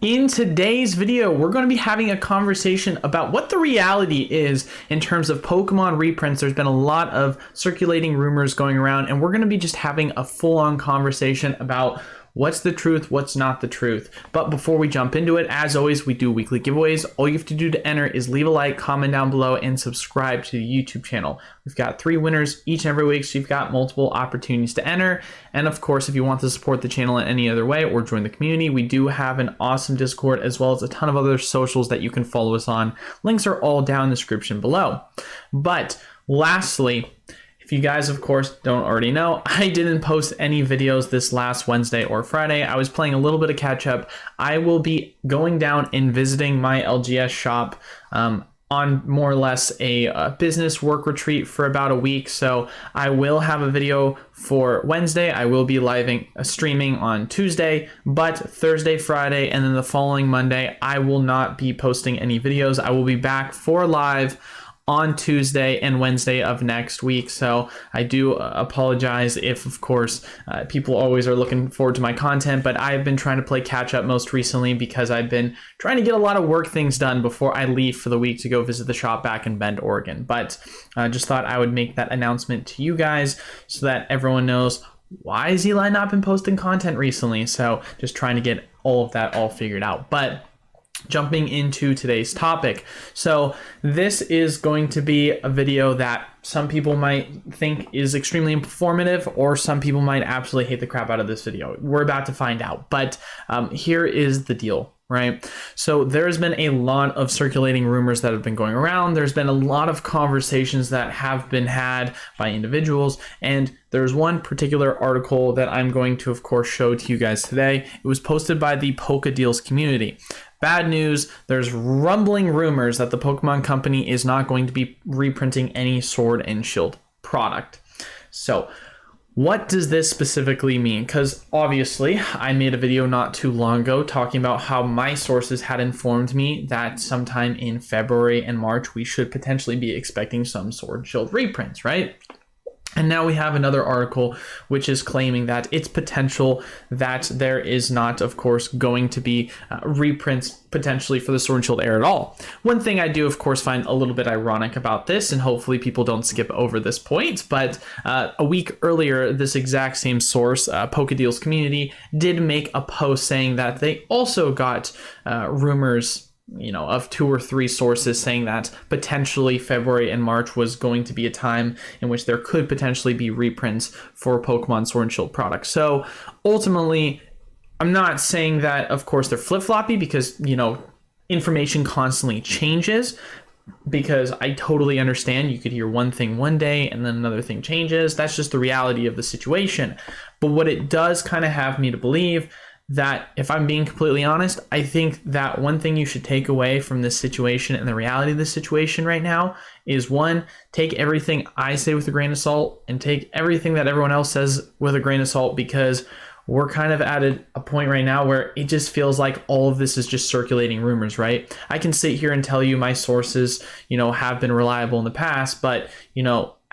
In today's video, we're going to be having a conversation about what the reality is in terms of Pokemon reprints. There's been a lot of circulating rumors going around, and we're going to be just having a full-on conversation about what's the truth, what's not the truth. But before we jump into it, as always, we do weekly giveaways. All you have to do to enter is leave a like, comment down below, and subscribe to the YouTube channel. We've got 3 winners each and every week, so you've got multiple opportunities to enter. And of course, if you want to support the channel in any other way or join the community, we do have an awesome Discord as well as a ton of other socials that you can follow us on. Links are all down in the description below. But lastly, if you guys, of course, don't already know, I didn't post any videos this last Wednesday or Friday. I was playing a little bit of catch up. I will be going down and visiting my LGS shop on more or less a business work retreat for about a week. So I will have a video for Wednesday. I will be streaming on Tuesday, but Thursday, Friday, and then the following Monday, I will not be posting any videos. I will be back for live on Tuesday and Wednesday of next week. So I do apologize if, of course, people always are looking forward to my content, but I've been trying to play catch up most recently because I've been trying to get a lot of work things done before I leave for the week to go visit the shop back in Bend, Oregon. But I just thought I would make that announcement to you guys so that everyone knows why has Eli not been posting content recently. So just trying to get all of that all figured out. But jumping into today's topic. So this is going to be a video that some people might think is extremely informative, or some people might absolutely hate the crap out of this video. We're about to find out. But here is the deal, right? So there's been a lot of circulating rumors that have been going around. There's been a lot of conversations that have been had by individuals. And there's one particular article that I'm going to, of course, show to you guys today. It was posted by the Poke Deals community. Bad news, there's rumbling rumors that the Pokemon company is not going to be reprinting any Sword and Shield product. So what does this specifically mean? Because obviously I made a video not too long ago talking about how my sources had informed me that sometime in February and March we should potentially be expecting some Sword and Shield reprints, right? And now we have another article which is claiming that it's potential that there is not, of course, going to be reprints potentially for the Sword and Shield era at all. One thing I do, of course, find a little bit ironic about this, and hopefully people don't skip over this point, but a week earlier, this exact same source, Poke Deals community, did make a post saying that they also got rumors, of 2 or 3 sources saying that potentially February and March was going to be a time in which there could potentially be reprints for Pokemon Sword and Shield products. So ultimately, I'm not saying that, of course, they're flip-floppy because, information constantly changes, because I totally understand you could hear one thing one day and then another thing changes. That's just the reality of the situation. But what it does kind of have me to believe that, if I'm being completely honest, I think that one thing you should take away from this situation and the reality of this situation right now is, one, take everything I say with a grain of salt and take everything that everyone else says with a grain of salt, because we're kind of at a point right now where it just feels like all of this is just circulating rumors, right? I can sit here and tell you my sources, have been reliable in the past, but,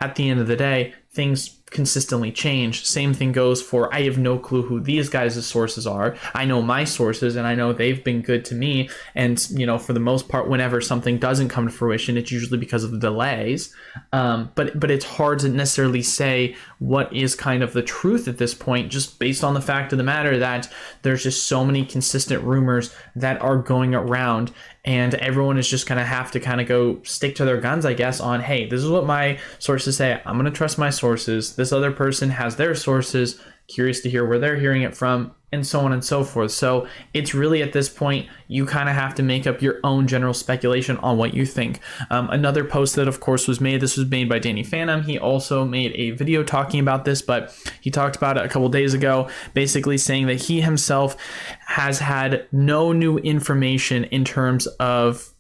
at the end of the day, things consistently change. Same thing goes for, I have no clue who these guys' sources are. I know my sources and I know they've been good to me. And, for the most part, whenever something doesn't come to fruition, it's usually because of the delays. But it's hard to necessarily say what is kind of the truth at this point, just based on the fact of the matter that there's just so many consistent rumors that are going around. And everyone is just going to have to kind of go stick to their guns, I guess, on, hey, this is what my sources say. I'm going to trust my sources. This other person has their sources. Curious to hear where they're hearing it from, and so on and so forth. So it's really, at this point, you kind of have to make up your own general speculation on what you think. Another post that, of course, was made, this was made by Danny Phantom. He also made a video talking about this, but he talked about it a couple days ago, basically saying that he himself has had no new information in terms of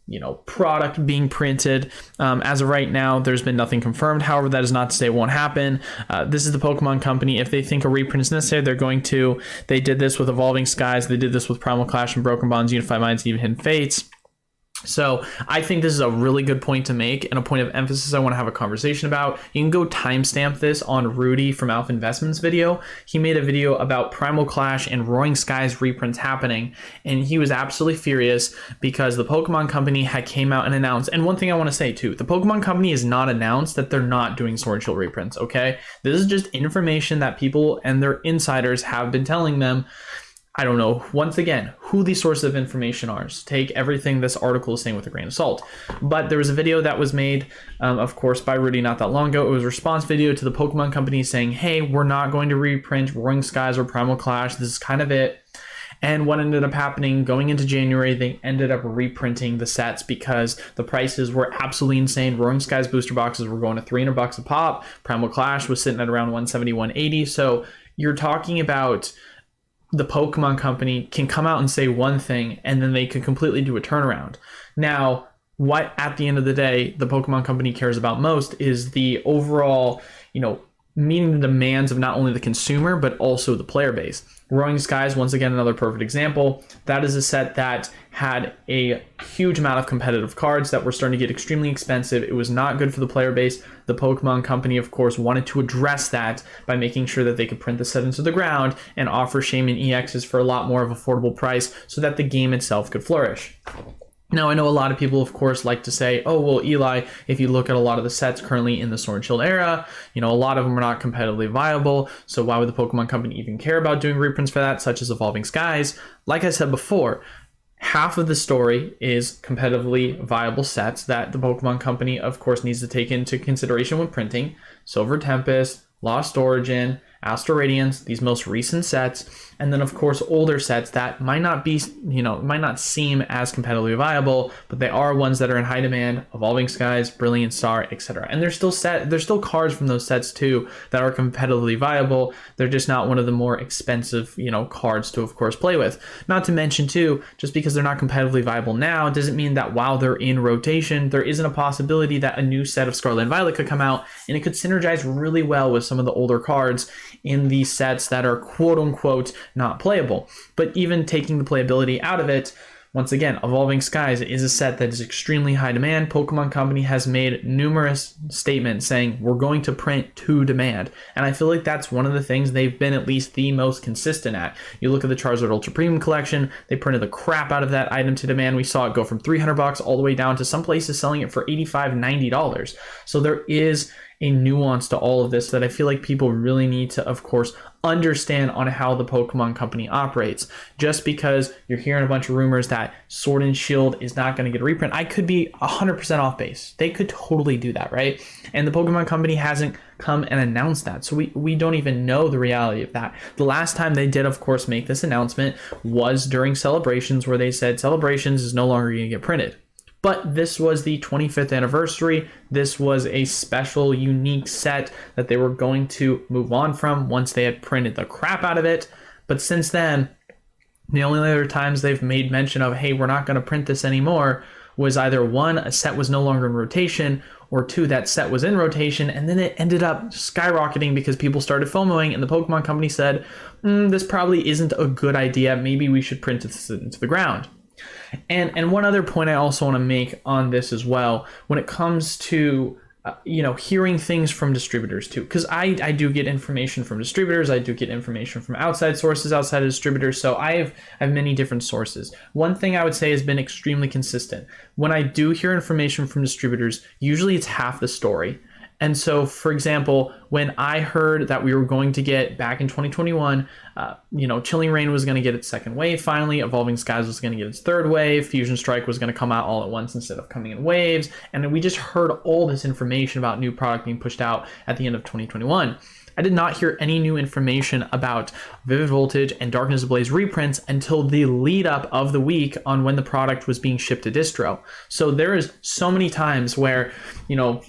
product being printed. As of right now, there's been nothing confirmed. However, that is not to say it won't happen. This is the Pokemon company. If they think a reprint is necessary, they're going to. They did this with Evolving Skies. They did this with Primal Clash and Broken Bonds, Unified Minds, and even Hidden Fates. So I think this is a really good point to make and a point of emphasis I want to have a conversation about. You can go timestamp this on Rudy from Alpha Investments video. He made a video about Primal Clash and Roaring Skies reprints happening, and he was absolutely furious because the Pokemon Company had came out and announced, and one thing I want to say too, the Pokemon Company has not announced that they're not doing Sword and Shield reprints, okay? This is just information that people and their insiders have been telling them. I don't know, once again, who these sources of information are. So take everything this article is saying with a grain of salt. But there was a video that was made, of course, by Rudy not that long ago. It was a response video to the Pokemon Company saying, hey, we're not going to reprint Roaring Skies or Primal Clash. This is kind of it. And what ended up happening, going into January, they ended up reprinting the sets because the prices were absolutely insane. Roaring Skies booster boxes were going to $300 a pop. Primal Clash was sitting at around $170, $180. So you're talking about the Pokemon Company can come out and say one thing and then they can completely do a turnaround. Now, what at the end of the day the Pokemon Company cares about most is the overall, meeting the demands of not only the consumer but also the player base. Roaring Skies, once again, another perfect example. That is a set that had a huge amount of competitive cards that were starting to get extremely expensive. It was not good for the player base. The Pokemon Company, of course, wanted to address that by making sure that they could print the set into the ground and offer Shaman EXs for a lot more of affordable price so that the game itself could flourish. Now, I know a lot of people, of course, like to say, oh, well, Eli, if you look at a lot of the sets currently in the Sword and Shield era, a lot of them are not competitively viable. So why would the Pokemon Company even care about doing reprints for that, such as Evolving Skies? Like I said before, half of the story is competitively viable sets that the Pokemon Company, of course, needs to take into consideration when printing. Silver Tempest, Lost Origin, Astral Radiance, these most recent sets, and then of course older sets that might not be, might not seem as competitively viable, but they are ones that are in high demand, Evolving Skies, Brilliant Star, etc. And there's still cards from those sets too that are competitively viable. They're just not one of the more expensive, cards to of course play with. Not to mention too, just because they're not competitively viable now doesn't mean that while they're in rotation, there isn't a possibility that a new set of Scarlet and Violet could come out and it could synergize really well with some of the older cards in these sets that are quote unquote not playable. But even taking the playability out of it, once again, Evolving Skies is a set that is extremely high demand. Pokemon Company has made numerous statements saying we're going to print to demand. And I feel like that's one of the things they've been at least the most consistent at. You look at the Charizard Ultra Premium Collection, they printed the crap out of that item to demand. We saw it go from $300 all the way down to some places selling it for $85, $90. So there is a nuance to all of this that I feel like people really need to, of course, understand on how the Pokemon Company operates. Just because you're hearing a bunch of rumors that Sword and Shield is not going to get a reprint, I could be 100% off base. They could totally do that, right? And the Pokemon Company hasn't come and announced that, so we don't even know the reality of that. The last time they did, of course, make this announcement was during Celebrations, where they said Celebrations is no longer going to get printed. But this was the 25th anniversary. This was a special, unique set that they were going to move on from once they had printed the crap out of it. But since then, the only other times they've made mention of, hey, we're not going to print this anymore, was either one, a set was no longer in rotation, or two, that set was in rotation, and then it ended up skyrocketing because people started FOMOing, and the Pokemon Company said, this probably isn't a good idea. Maybe we should print this into the ground. And one other point I also want to make on this as well, when it comes to hearing things from distributors too, because I do get information from distributors, I do get information from outside sources outside of distributors, so I have many different sources. One thing I would say has been extremely consistent. When I do hear information from distributors, usually it's half the story. And so, for example, when I heard that we were going to get back in 2021, Chilling Reign was going to get its second wave finally, Evolving Skies was going to get its third wave, Fusion Strike was going to come out all at once instead of coming in waves, and we just heard all this information about new product being pushed out at the end of 2021. I did not hear any new information about Vivid Voltage and Darkness Ablaze reprints until the lead up of the week on when the product was being shipped to distro. So there is so many times where,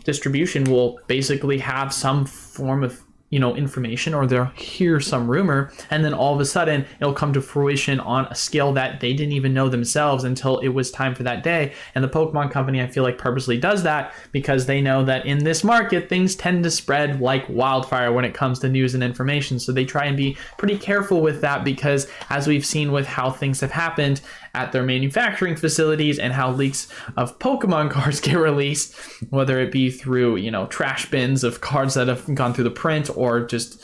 distribution will basically have some form of, information, or they'll hear some rumor, and then all of a sudden it'll come to fruition on a scale that they didn't even know themselves until it was time for that day. And the Pokemon company, I feel like, purposely does that because they know that in this market things tend to spread like wildfire when it comes to news and information. So they try and be pretty careful with that, because as we've seen with how things have happened at their manufacturing facilities and how leaks of Pokemon cards get released, whether it be through, trash bins of cards that have gone through the print, or just,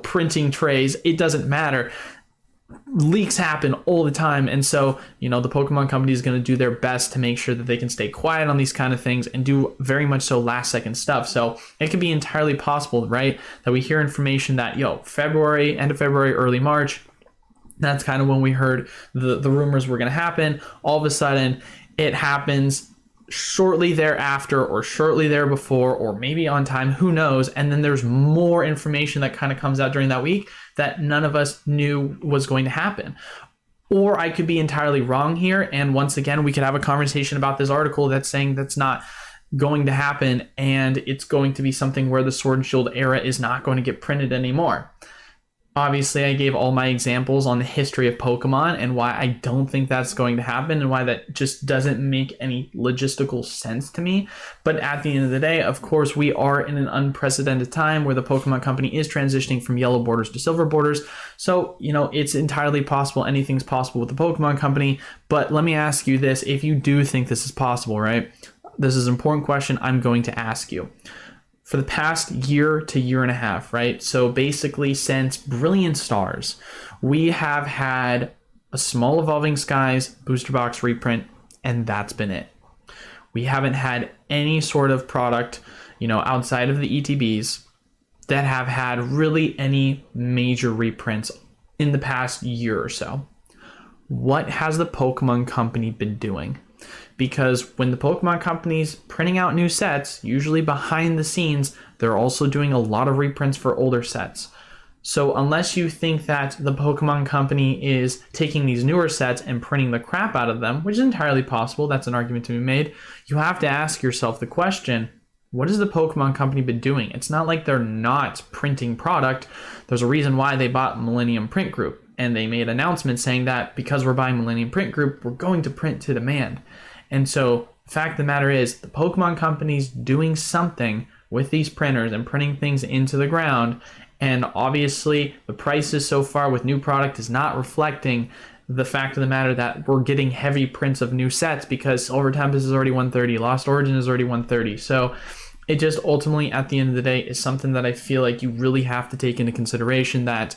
printing trays, it doesn't matter. Leaks happen all the time. And so, the Pokemon company is going to do their best to make sure that they can stay quiet on these kind of things and do very much so last second stuff. So it could be entirely possible, right, that we hear information that, February, end of February, early March, that's kind of when we heard the rumors were going to happen. All of a sudden, it happens shortly thereafter, or shortly there before, or maybe on time, who knows. And then there's more information that kind of comes out during that week that none of us knew was going to happen. Or I could be entirely wrong here. And once again, we could have a conversation about this article that's saying that's not going to happen, and it's going to be something where the Sword and Shield era is not going to get printed anymore. Obviously, I gave all my examples on the history of Pokemon and why I don't think that's going to happen, and why that just doesn't make any logistical sense to me. But at the end of the day, of course, we are in an unprecedented time where the Pokemon company is transitioning from yellow borders to silver borders. So, it's entirely possible. Anything's possible with the Pokemon company. But let me ask you this. If you do think this is possible, right? This is an important question I'm going to ask you. For the past year to year and a half, right? So basically since Brilliant Stars, we have had a small Evolving Skies booster box reprint, and that's been it. We haven't had any sort of product, outside of the ETBs that have had really any major reprints in the past year or so. What has the Pokemon company been doing? Because when the Pokemon company's printing out new sets, usually behind the scenes, they're also doing a lot of reprints for older sets. So unless you think that the Pokemon company is taking these newer sets and printing the crap out of them, which is entirely possible, that's an argument to be made, you have to ask yourself the question, what has the Pokemon company been doing? It's not like they're not printing product. There's a reason why they bought Millennium Print Group, and they made announcements saying that because we're buying Millennium Print Group, we're going to print to demand. And so the fact of the matter is the Pokemon company's doing something with these printers and printing things into the ground. And obviously the prices so far with new product is not reflecting the fact of the matter that we're getting heavy prints of new sets, because Silver Tempest is already 130, Lost Origin is already 130. So it just ultimately at the end of the day is something that I feel like you really have to take into consideration, that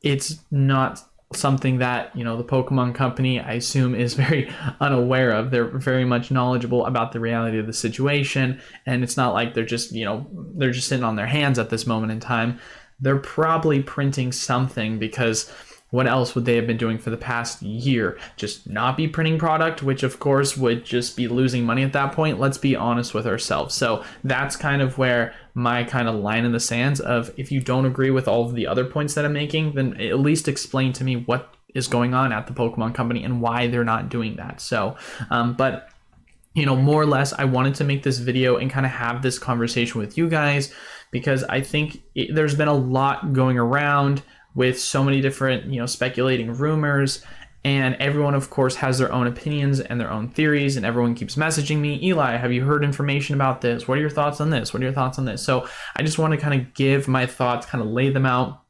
it's not something that the Pokemon company, I assume, is very unaware of. They're very much knowledgeable about the reality of the situation, and it's not like they're just they're just sitting on their hands at this moment in time. They're probably printing something, because what else would they have been doing for the past year? Just not be printing product, which of course would just be losing money at that point. Let's be honest with ourselves. So that's kind of where my kind of line in the sands of, if you don't agree with all of the other points that I'm making, then at least explain to me what is going on at the Pokemon company and why they're not doing that. So, but more or less, I wanted to make this video and kind of have this conversation with you guys, because I think there's been a lot going around with so many different, speculating rumors, and everyone, of course, has their own opinions and their own theories, and everyone keeps messaging me, Eli, have you heard information about this? What are your thoughts on this? What are your thoughts on this? So I just want to kind of give my thoughts, kind of lay them out,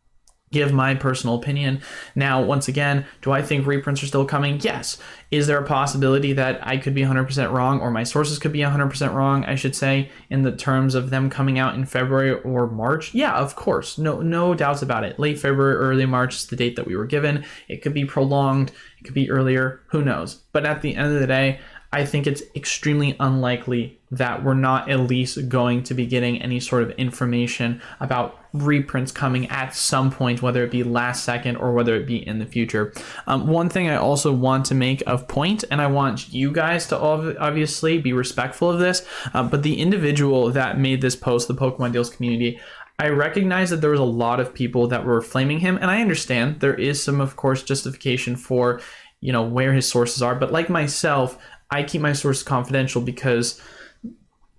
give my personal opinion. Now, once again, do I think reprints are still coming? Yes. Is there a possibility that I could be 100% wrong, or my sources could be 100% wrong, I should say, in the terms of them coming out in February or March? Yeah, of course. No doubts about it. Late February, early March is the date that we were given. It could be prolonged. It could be earlier. Who knows? But at the end of the day, I think it's extremely unlikely that we're not at least going to be getting any sort of information about reprints coming at some point, whether it be last second or whether it be in the future. One thing I also want to make of point, and I want you guys to obviously be respectful of this, but the individual that made this post, the Pokemon Deals community, I recognize that there was a lot of people that were flaming him, and I understand there is some, of course, justification for, where his sources are. But like myself, I keep my sources confidential, because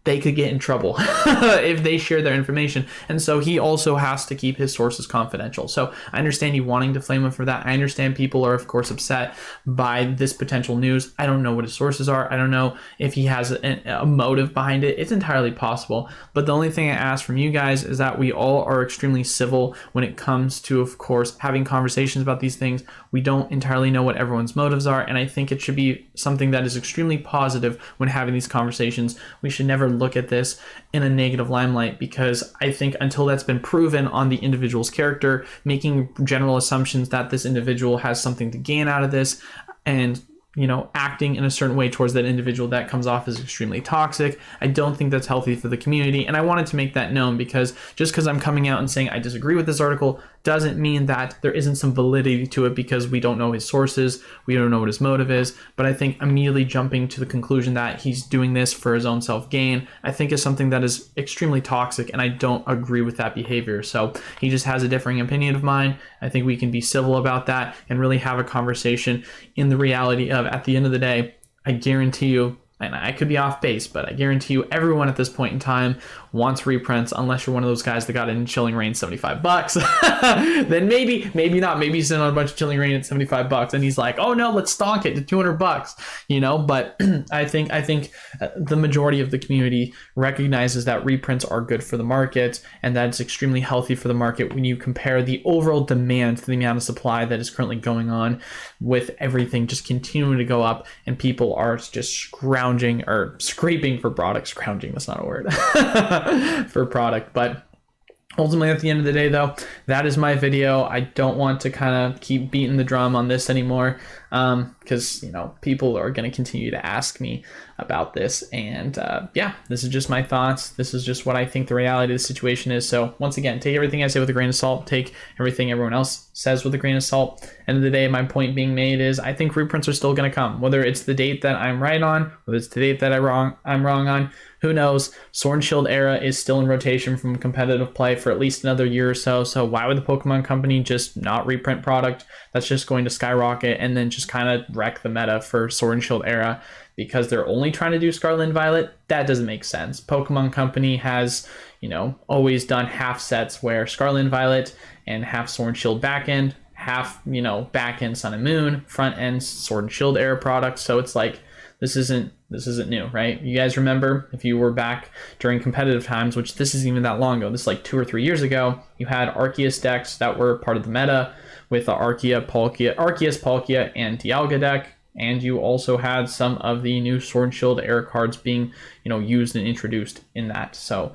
they could get in trouble if they share their information. And so he also has to keep his sources confidential. So I understand you wanting to flame him for that. I understand people are, of course, upset by this potential news. I don't know what his sources are. I don't know if he has a motive behind it. It's entirely possible. But the only thing I ask from you guys is that we all are extremely civil when it comes to, of course, having conversations about these things. We don't entirely know what everyone's motives are. And I think it should be something that is extremely positive when having these conversations. We should never look at this in a negative limelight, because I think until that's been proven on the individual's character, making general assumptions that this individual has something to gain out of this and acting in a certain way towards that individual, that comes off as extremely toxic. I don't think that's healthy for the community. And I wanted to make that known, because just because I'm coming out and saying I disagree with this article doesn't mean that there isn't some validity to it, because we don't know his sources. We don't know what his motive is. But I think immediately jumping to the conclusion that he's doing this for his own self-gain, I think is something that is extremely toxic, and I don't agree with that behavior. So he just has a differing opinion of mine. I think we can be civil about that and really have a conversation in the reality of, at the end of the day, I guarantee you, and I could be off base, but I guarantee you everyone at this point in time wants reprints, unless you're one of those guys that got it in Chilling Reign $75. Then maybe not. Maybe he's in on a bunch of Chilling Reign at $75 and he's like, oh no, let's stonk it to $200, but I think the majority of the community recognizes that reprints are good for the market, and that it's extremely healthy for the market when you compare the overall demand to the amount of supply that is currently going on, with everything just continuing to go up and people are just scraping for product. Scrounging, that's not a word. For product. But ultimately, at the end of the day, though, that is my video. I don't want to kind of keep beating the drum on this anymore, because people are going to continue to ask me about this, and this is just my thoughts. This is just what I think the reality of the situation is. So once again, take everything I say with a grain of salt. Take everything everyone else says with a grain of salt. End of the day, my point being made is I think reprints are still going to come, whether it's the date that I'm right on, whether it's the date that I'm wrong on. Who knows? Sword and Shield era is still in rotation from competitive play for at least another year or so. So why would the Pokemon Company just not reprint product? That's just going to skyrocket and then just kind of wreck the meta for Sword and Shield era, because they're only trying to do Scarlet and Violet. That doesn't make sense. Pokemon Company has, always done half sets where Scarlet and Violet and half Sword and Shield back end, half, back end Sun and Moon, front end Sword and Shield era products. So it's like, this isn't new, right? You guys remember, if you were back during competitive times, which this isn't even that long ago, this is like 2 or 3 years ago, you had Arceus decks that were part of the meta with the Arceus, Palkia, and Dialga deck. And you also had some of the new Sword and Shield era cards being, used and introduced in that. So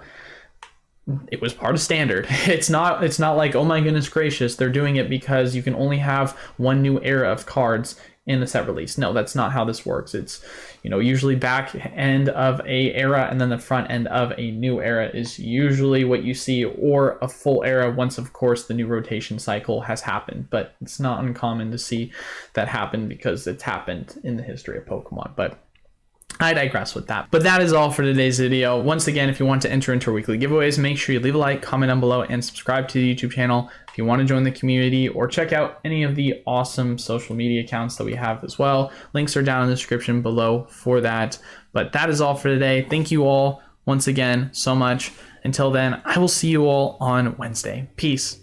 it was part of standard. It's not like, oh my goodness gracious, they're doing it because you can only have one new era of cards in a set release. No, that's not how this works. It's, usually back end of a era and then the front end of a new era is usually what you see, or a full era once, of course, the new rotation cycle has happened. But it's not uncommon to see that happen because it's happened in the history of Pokemon. But I digress with that. But that is all for today's video. Once again, if you want to enter into our weekly giveaways, make sure you leave a like, comment down below, and subscribe to the YouTube channel. If you want to join the community or check out any of the awesome social media accounts that we have as well, links are down in the description below for that. But that is all for today. Thank you all once again so much. Until then, I will see you all on Wednesday. Peace.